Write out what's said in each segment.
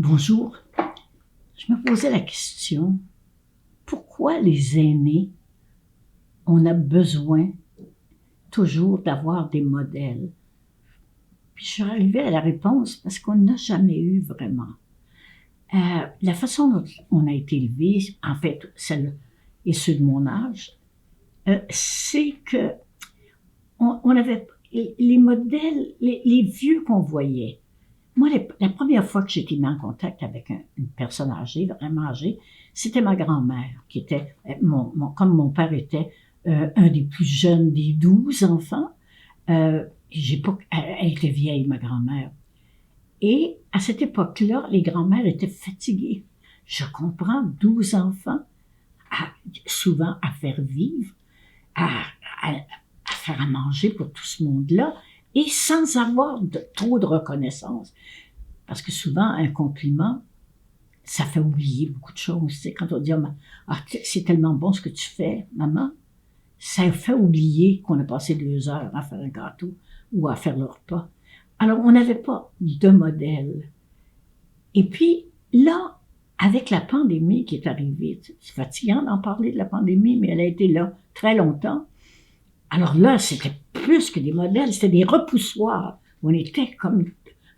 Bonjour. Je me posais la question, pourquoi les aînés, on a besoin toujours d'avoir des modèles? Puis je suis arrivée à la réponse parce qu'on n'a jamais eu vraiment. La façon dont on a été élevé, en fait, celle et ceux de mon âge, c'est que on avait les modèles, les vieux qu'on voyait. Moi, la première fois que j'ai été mis en contact avec une personne âgée, vraiment âgée, c'était ma grand-mère, qui était, comme mon père était un des plus jeunes des 12 enfants, elle était vieille, ma grand-mère. Et à cette époque-là, les grand-mères étaient fatiguées. Je comprends, 12 enfants, souvent à faire vivre, à faire à manger pour tout ce monde-là, et sans avoir trop de reconnaissance. Parce que souvent, un compliment, ça fait oublier beaucoup de choses. Tu sais, quand on dit c'est tellement bon ce que tu fais, maman, ça fait oublier qu'on a passé 2 heures à faire un gâteau ou à faire le repas. Alors, on n'avait pas de modèle. Et puis, là, avec la pandémie qui est arrivée, c'est fatigant d'en parler de la pandémie, mais elle a été là très longtemps. Alors là, c'était plus que des modèles, c'était des repoussoirs. On était comme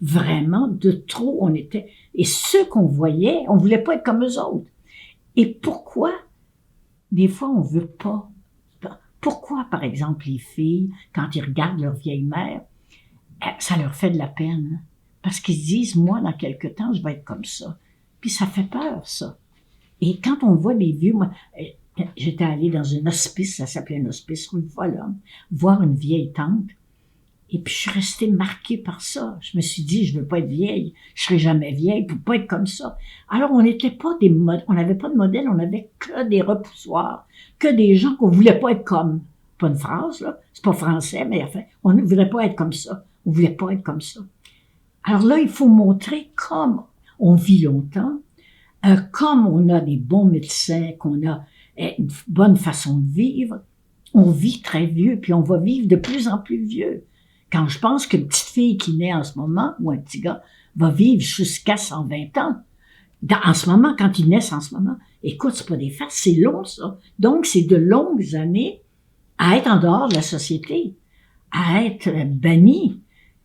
vraiment de trop, on était. Et ceux qu'on voyait, on voulait pas être comme eux autres. Et pourquoi, des fois, on veut pas? Pourquoi, par exemple, les filles, quand ils regardent leur vieille mère, ça leur fait de la peine? Parce qu'ils se disent, moi, dans quelque temps, je vais être comme ça. Puis ça fait peur, ça. Et quand on voit des vieux, moi, j'étais allée dans un hospice, ça s'appelait un hospice rue Follum, voir une vieille tante. Et puis, je suis restée marquée par ça. Je me suis dit, je veux pas être vieille. Je serai jamais vieille pour pas être comme ça. Alors, on n'était pas on n'avait pas de modèle, on avait que des repoussoirs, que des gens qu'on voulait pas être comme. Pas une phrase, là. C'est pas français, mais enfin, on ne voulait pas être comme ça. On voulait pas être comme ça. Alors là, il faut montrer comme on vit longtemps, comme on a des bons médecins, qu'on a une bonne façon de vivre. On vit très vieux, puis on va vivre de plus en plus vieux. Quand je pense qu'une petite fille qui naît en ce moment, ou un petit gars, va vivre jusqu'à 120 ans. En ce moment, quand ils naissent en ce moment, écoute, c'est pas des farces, c'est long, ça. Donc, c'est de longues années à être en dehors de la société, à être banni.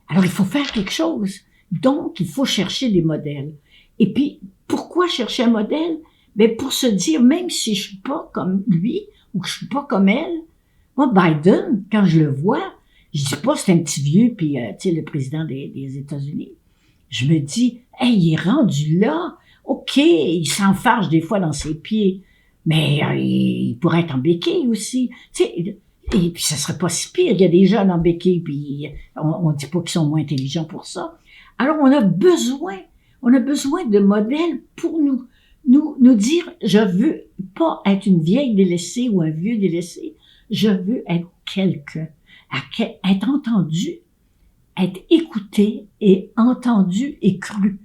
Alors, il faut faire quelque chose. Donc, il faut chercher des modèles. Et puis, pourquoi chercher un modèle? Ben, pour se dire, même si je suis pas comme lui, ou que je suis pas comme elle, moi, Biden, quand je le vois, je dis pas c'est un petit vieux, puis tu sais, le président des États-Unis. Je me dis, hey, il est rendu là. OK, il s'enfarge des fois dans ses pieds, mais il pourrait être en béquille aussi. Tu sais, et puis ça serait pas si pire. Il y a des jeunes en béquille, puis on dit pas qu'ils sont moins intelligents pour ça. Alors on a besoin de modèles pour nous dire, je veux pas être une vieille délaissée ou un vieux délaissé. Je veux être quelqu'un. Être entendu, être écouté et entendu et cru.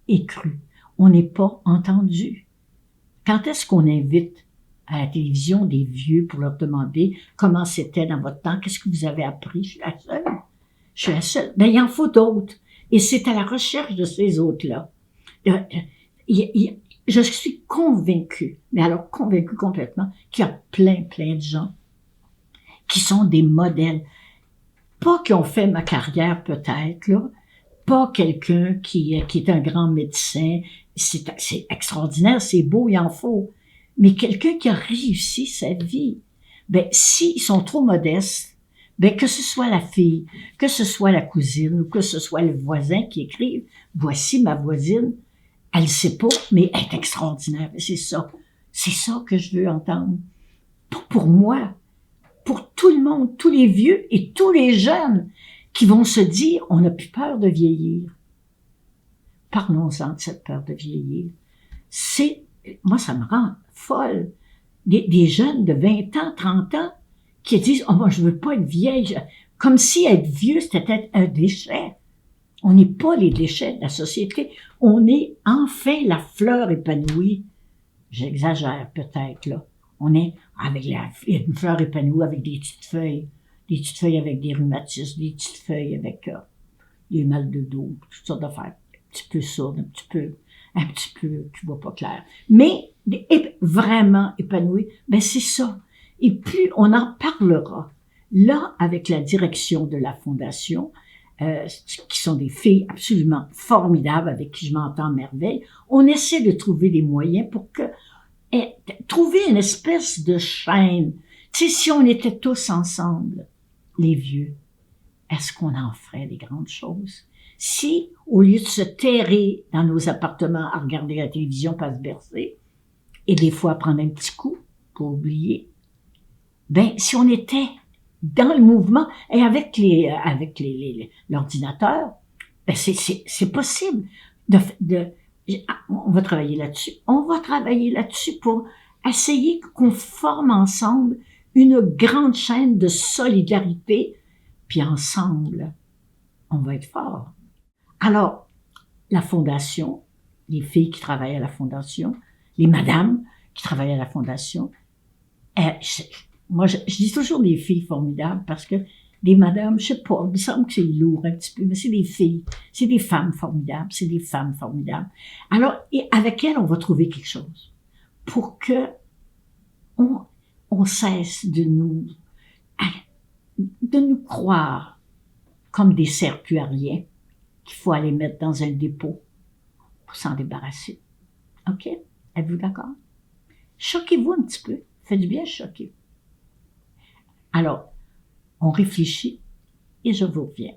Et cru. On n'est pas entendu. Quand est-ce qu'on invite à la télévision des vieux pour leur demander comment c'était dans votre temps, qu'est-ce que vous avez appris? Je suis la seule. Ben, il en faut d'autres. Et c'est à la recherche de ces autres-là. Je suis convaincue, mais alors convaincue complètement, qu'il y a plein de gens qui sont des modèles. Pas qui ont fait ma carrière peut-être, là. Pas quelqu'un qui est un grand médecin. C'est extraordinaire, c'est beau, il en faut. Mais quelqu'un qui a réussi sa vie. Ben, s'ils sont trop modestes, ben, que ce soit la fille, que ce soit la cousine, ou que ce soit le voisin qui écrive, voici ma voisine, elle sait pas, mais elle est extraordinaire. C'est ça que je veux entendre. Pas pour moi, pour tout le monde, tous les vieux et tous les jeunes qui vont se dire, on n'a plus peur de vieillir. Parlons-en de cette peur de vieillir. Moi, ça me rend folle. Des jeunes de 20 ans, 30 ans, qui disent, oh, moi, je veux pas être vieille. Comme si être vieux, c'était être un déchet. On n'est pas les déchets de la société. On est enfin la fleur épanouie. J'exagère peut-être, là. On est avec une fleur épanouie avec des petites feuilles avec des rhumatismes, des petites feuilles avec des mal de dos, toutes sortes d'affaires. petit peu sourde, un petit peu qui voit pas clair. Mais vraiment épanoui, ben c'est ça. Et puis, on en parlera. Là, avec la direction de la Fondation, qui sont des filles absolument formidables avec qui je m'entends à merveille, on essaie de trouver des moyens pour trouver une espèce de chaîne. Tu sais, si on était tous ensemble, les vieux, est-ce qu'on en ferait des grandes choses? Si, au lieu de se terrer dans nos appartements à regarder la télévision, pas se bercer, et des fois prendre un petit coup pour oublier, ben, si on était dans le mouvement et avec l'ordinateur, ben c'est possible on va travailler là-dessus. On va travailler là-dessus pour essayer qu'on forme ensemble une grande chaîne de solidarité, puis ensemble, on va être forts. Alors, la Fondation, les filles qui travaillent à la Fondation, les madames qui travaillent à la Fondation, moi, je dis toujours des filles formidables parce que des madames, je sais pas, il me semble que c'est lourd un petit peu, mais c'est des filles, c'est des femmes formidables, c'est des femmes formidables. Alors, et avec elles, on va trouver quelque chose pour que on cesse de nous croire comme des serpus à rien qu'il faut aller mettre dans un dépôt pour s'en débarrasser. OK? Êtes-vous d'accord? Choquez-vous un petit peu. Faites du bien choquer. Alors, on réfléchit et je vous reviens.